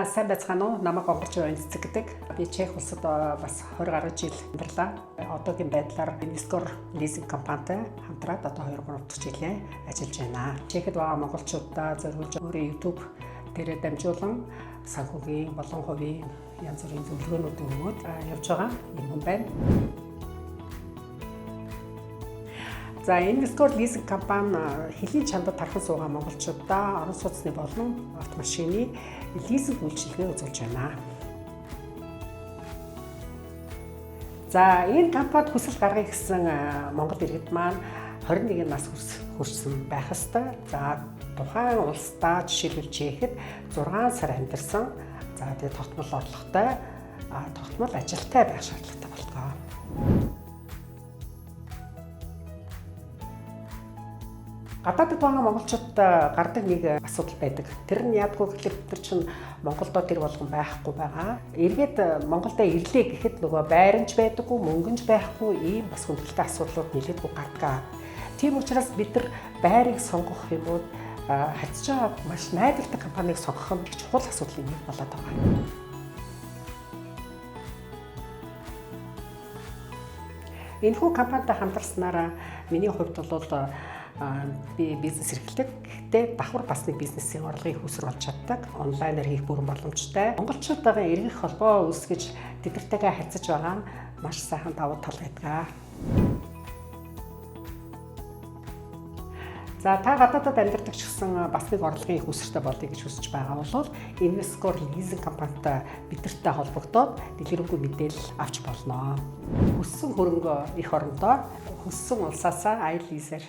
За сайн байцгаана уу? Намайг Гонгорч байна цэцэг гэдэг. Би Чех улсад бас 20 гаруй жил амьдарлаа. Одоогийн байдлаар Investcore лизинг компанитай хамтраад одоо 2-3 дахь жилээ ажиллаж байна. Чехэд байгаа монголчуудаа зориулж өөрийн YouTube дээрээ дамжуулан санхүүгийн болон хувийн янз бүрийн зөвлөгөөнүүд өгөөд явж байгаа юм хүн байна. За Investcore лизинг компани хэлийн чандад тархан суугаа монголчуудаа орон сууцны болон автомашины лизинг үйлчилгээ үзүүлж байна. За энэ компанид хүсэл гаргая гэсэн Монгол иргэд маань 21 нас хүрсэн байх ёстой. За тухайн улсдаа жишээлбэл Чехэд 6 сар амьдарсан. За тэгээд тогтмол орлоготой, тогтмол ажилтай байх шаардлагатай болтгоо. Гадаадд байгаа монголчууд гардаг нэг асуудал байдаг. Тэр нь яадгүй гэхэлэр бид нар чинь Монголдо гэр болгон байхгүй байгаа. Эргээд Монголдо ирлээ гэхэд нөгөө байранч байдаггүй, мөнгөнч байхгүй ийм бас хүндрэлтэй асуудлууд нэлээдгүй гардаг. Тийм учраас бид нар байрыг сонгох юм уу хацж байгаа маш найдвартай компанийг сонгох нь чухал асуудлын нэг болоод байгаа. Энэхүү компанитай хамтарснараа миний хувьд бол би бизнес эрхлдэг. Гэхдээ давхар бас нэг бизнесийн орлогыг үүсгэр болж чаддаг. Онлайнаар хийх бүрэн боломжтой. Монголчуудын эргэх холбоо үүсгэж тэднэртэйгээ харьцаж байгаа нь маш сайхан давуу тал байдаг. За та гадаадад амьдардаг ч гэсэн бас нэг орлогын их үүсэртэй болъё гэж хүсэж байгаа бол Investcore лизинг компанитай бидэртэй холбогдоод дэлгэрэнгүй мэдээлэл авч болно. Хүссэн хөрөнгө их орондоо хүссэн улсаасаа аял лизээр